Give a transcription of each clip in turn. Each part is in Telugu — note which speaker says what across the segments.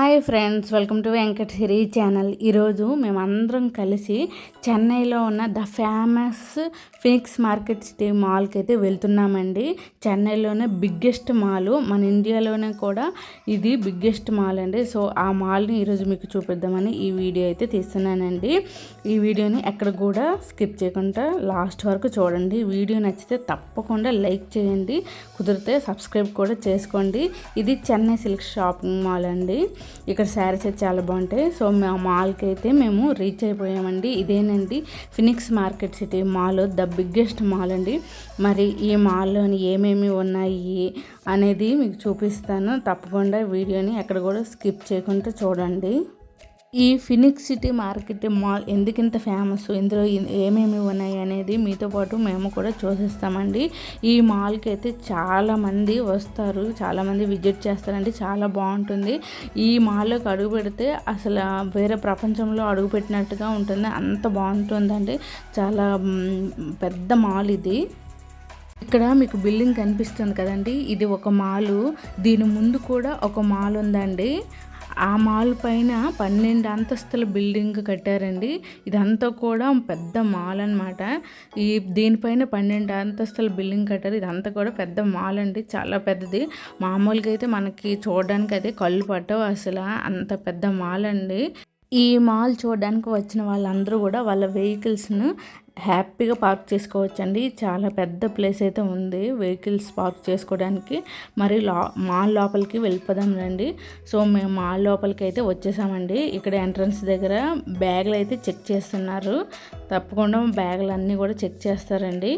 Speaker 1: Hi friends, welcome to Venkat Siri channel. ఈరోజు మేమందరం కలిసి చెన్నైలో ఉన్న the famous Phoenix market city మాల్కి అయితే వెళ్తున్నామండి. చెన్నైలోనే బిగ్గెస్ట్ మాల్, మన ఇండియాలోనే కూడా ఇది బిగ్గెస్ట్ మాల్ అండి. సో ఆ మాల్ని ఈరోజు మీకు చూపిద్దామని ఈ వీడియో అయితే తీస్తున్నానండి. ఈ వీడియోని ఎక్కడ కూడా స్కిప్ చేయకుండా లాస్ట్ వరకు చూడండి. వీడియో నచ్చితే తప్పకుండా లైక్ చేయండి, కుదిరితే సబ్స్క్రైబ్ కూడా చేసుకోండి. ఇది చెన్నై సిల్క్ షాపింగ్ మాల్ అండి. ఇక్కడ శారీస్ అయితే చాలా బాగుంటాయి. సో మా మాల్కి అయితే మేము రీచ్ అయిపోయామండి. ఇదేనండి Phoenix market city mall, the biggest mall అండి. మరి ఈ మాల్లోని ఏమేమి ఉన్నాయి అనేది మీకు చూపిస్తాను. తప్పకుండా వీడియోని ఎక్కడ కూడా స్కిప్ చేయకుండా చూడండి. ఈ ఫినిక్స్ సిటీ మార్కెట్ మాల్ ఎందుకింత ఫేమస్, ఇందులో ఏమేమి ఉన్నాయి అనేది మీతో పాటు మేము కూడా చూసేస్తామండి. ఈ మాల్కి అయితే చాలామంది వస్తారు, చాలామంది విజిట్ చేస్తారండి. చాలా బాగుంటుంది. ఈ మాల్లోకి అడుగు పెడితే అసలు వేరే ప్రపంచంలో అడుగు పెట్టినట్టుగా ఉంటుంది, అంత బాగుంటుందండి. చాలా పెద్ద మాల్ ఇది. ఇక్కడ మీకు బిల్డింగ్ కనిపిస్తుంది కదండి, ఇది ఒక మాలు. దీని ముందు కూడా ఒక మాల్ ఉందండి. ఆ మాల్ పైన 12 అంతస్తుల బిల్డింగ్ కట్టారండి. ఇదంతా కూడా పెద్ద మాల్ అనమాట. దీనిపైన 12 అంతస్తుల బిల్డింగ్ కట్టారు. ఇదంతా కూడా పెద్ద మాల్ అండి, చాలా పెద్దది. మామూలుగా అయితే మనకి చూడడానికి అయితే కళ్ళు పట్టవు, అసలు అంత పెద్ద మాల్ అండి. ఈ మాల్ చూడడానికి వచ్చిన వాళ్ళందరూ కూడా వాళ్ళ వెహికల్స్ను హ్యాపీగా పార్క్ చేసుకోవచ్చండి. చాలా పెద్ద ప్లేస్ అయితే ఉంది వెహికల్స్ పార్క్ చేసుకోవడానికి. మరి మాల్ లోపలికి వెళ్ళిపోదాం రండి. సో మేము మాల్ లోపలికి అయితే వచ్చేసామండి. ఇక్కడ ఎంట్రన్స్ దగ్గర బ్యాగులు అయితే చెక్ చేస్తున్నారు. తప్పకుండా బ్యాగులు అన్నీ కూడా చెక్ చేస్తారండి.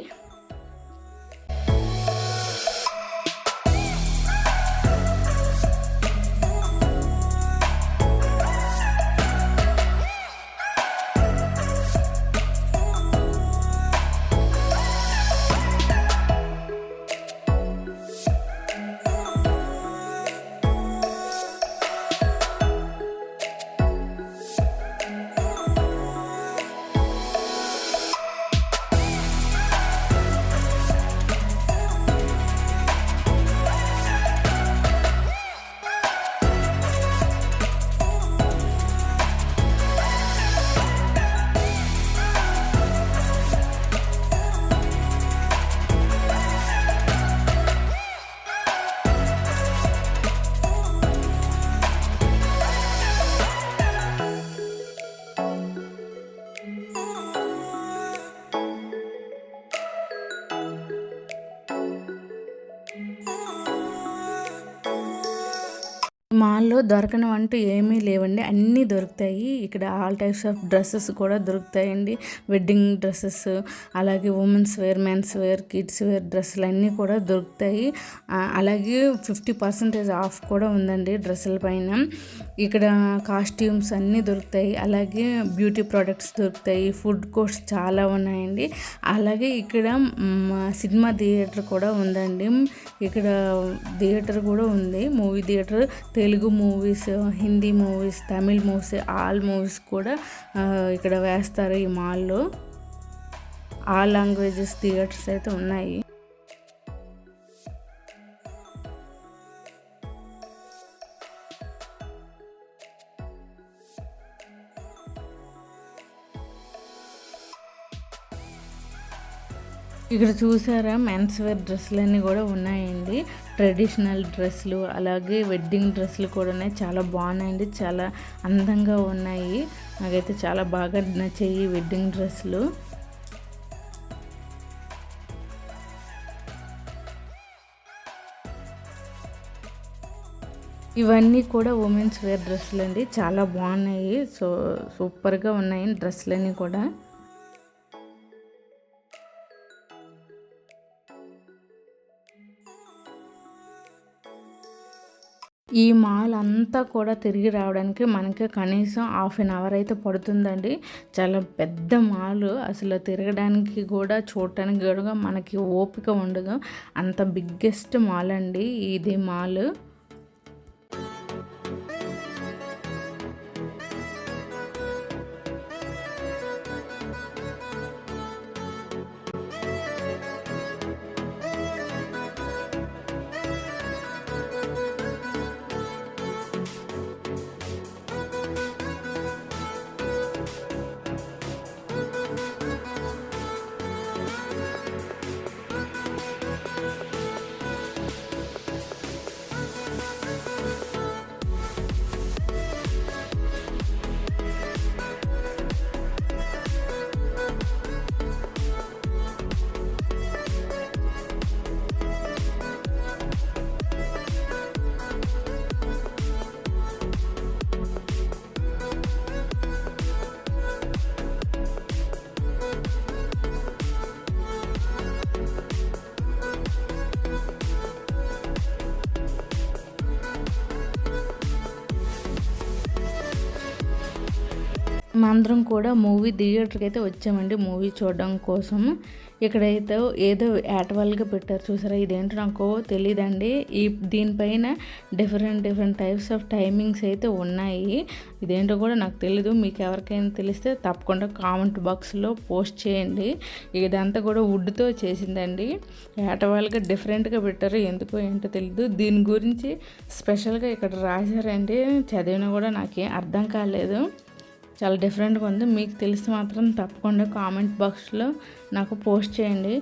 Speaker 1: మాల్లో దొరకనివంటూ ఏమీ లేవండి, అన్నీ దొరుకుతాయి. ఇక్కడ ఆల్ టైప్స్ ఆఫ్ డ్రెస్సెస్ కూడా దొరుకుతాయండి. వెడ్డింగ్ డ్రెస్సెస్, అలాగే women's wear, men's wear, kids wear డ్రెస్సులు అన్నీ కూడా దొరుకుతాయి. అలాగే 50% ఆఫ్ కూడా ఉందండి డ్రెస్సుల పైన. ఇక్కడ కాస్ట్యూమ్స్ అన్నీ దొరుకుతాయి. అలాగే బ్యూటీ ప్రోడక్ట్స్ దొరుకుతాయి. ఫుడ్ కోర్ట్స్ చాలా ఉన్నాయండి. అలాగే ఇక్కడ సినిమా థియేటర్ కూడా ఉందండి. ఇక్కడ థియేటర్ కూడా ఉంది, movie theatre. Telugu movies, Hindi movies, Tamil movies, all movies కూడా ఇక్కడ వేస్తారు. ఈ మాల్లో ఆల్ లాంగ్వేజెస్ థియేటర్స్ అయితే ఉన్నాయి. ఇక్కడ చూసారా, మెన్స్ వేర్ డ్రెస్సులన్నీ కూడా ఉన్నాయండి. ట్రెడిషనల్ డ్రెస్సులు, అలాగే వెడ్డింగ్ డ్రెస్సులు కూడా ఉన్నాయి. చాలా బాగున్నాయండి, చాలా అందంగా ఉన్నాయి. నాకైతే చాలా బాగా నచ్చాయి వెడ్డింగ్ డ్రెస్సులు. ఇవన్నీ కూడా ఉమెన్స్ వేర్ డ్రెస్సులు అండి, చాలా బాగున్నాయి. సూపర్గా ఉన్నాయి డ్రెస్సులన్నీ కూడా. ఈ మాల్ అంతా కూడా తిరిగి రావడానికి మనకి కనీసం 1/2 అవర్ అయితే పడుతుందండి. చాలా పెద్ద మాల్, అసలు తిరగడానికి కూడా చూడటానికి కూడా మనకి ఓపిక ఉండదు, అంత బిగ్గెస్ట్ మాల్ అండి ఇది మాల్. మేమందరం కూడా మూవీ థియేటర్కి అయితే వచ్చామండి మూవీ చూడడం కోసం. ఇక్కడైతే ఏదో యాటవాల్గా పెట్టారు చూసారా, ఇదేంటో నాకు తెలియదండి. దీనిపైన డిఫరెంట్ టైప్స్ ఆఫ్ టైమింగ్స్ అయితే ఉన్నాయి. ఇదేంటో కూడా నాకు తెలీదు. మీకు ఎవరికైనా తెలిస్తే తప్పకుండా కామెంట్ బాక్స్లో పోస్ట్ చేయండి. ఇదంతా కూడా వుడ్తో చేసిందండి. యాటవాల్గా డిఫరెంట్గా పెట్టారు, ఎందుకో ఏంటో తెలీదు. దీని గురించి స్పెషల్గా ఇక్కడ రాశారండి, చదివినా కూడా నాకేం అర్థం కాలేదు. చాలా డిఫరెంట్గా ఉంది. మీకు తెలిసి మాత్రం తప్పకుండా కామెంట్ బాక్స్లో నాకు పోస్ట్ చేయండి.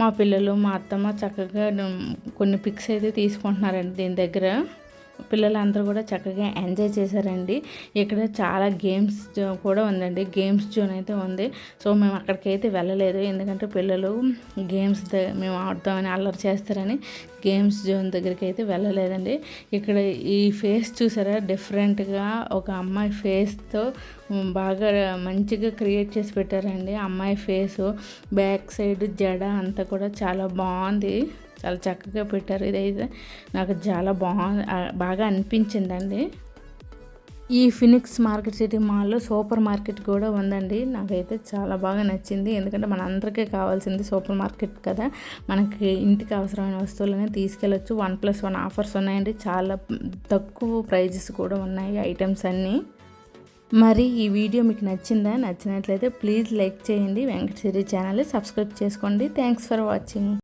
Speaker 1: మా పిల్లలు మా అత్తమ్మ చక్కగా కొన్ని పిక్స్ అయితే తీసుకుంటున్నారండి దీని దగ్గర. పిల్లలందరూ కూడా చక్కగా ఎంజాయ్ చేశారండి. ఇక్కడ చాలా గేమ్స్ కూడా ఉందండి, గేమ్స్ జోన్ అయితే ఉంది. సో మేము అక్కడికైతే వెళ్ళలేదు, ఎందుకంటే పిల్లలు గేమ్స్ మేము ఆడతామని అల్లరి చేస్తారని గేమ్స్ జోన్ దగ్గరికి అయితే వెళ్ళలేదండి. ఇక్కడ ఈ ఫేస్ చూసారా, డిఫరెంట్గా ఒక అమ్మాయి ఫేస్తో బాగా మంచిగా క్రియేట్ చేసి పెట్టారండి. అమ్మాయి ఫేసు బ్యాక్ సైడ్ జడ అంతా కూడా చాలా బాగుంది, చాలా చక్కగా పెట్టారు. ఇదైతే నాకు చాలా బాగా అనిపించిందండి. ఈ ఫినిక్స్ మార్కెట్ సిటీ మాల్లో సూపర్ మార్కెట్ కూడా ఉందండి. నాకైతే చాలా బాగా నచ్చింది, ఎందుకంటే మన అందరికీ కావాల్సింది సూపర్ మార్కెట్ కదా. మనకి ఇంటికి అవసరమైన వస్తువులనే తీసుకెళ్ళచ్చు. 1+1 ఆఫర్స్ ఉన్నాయండి, చాలా తక్కువ ప్రైజెస్ కూడా ఉన్నాయి ఐటమ్స్ అన్నీ. మరి ఈ వీడియో మీకు నచ్చినట్లయితే ప్లీజ్ లైక్ చేయండి. వెంకట సిరి ఛానల్ని సబ్స్క్రైబ్ చేసుకోండి. Thanks for watching.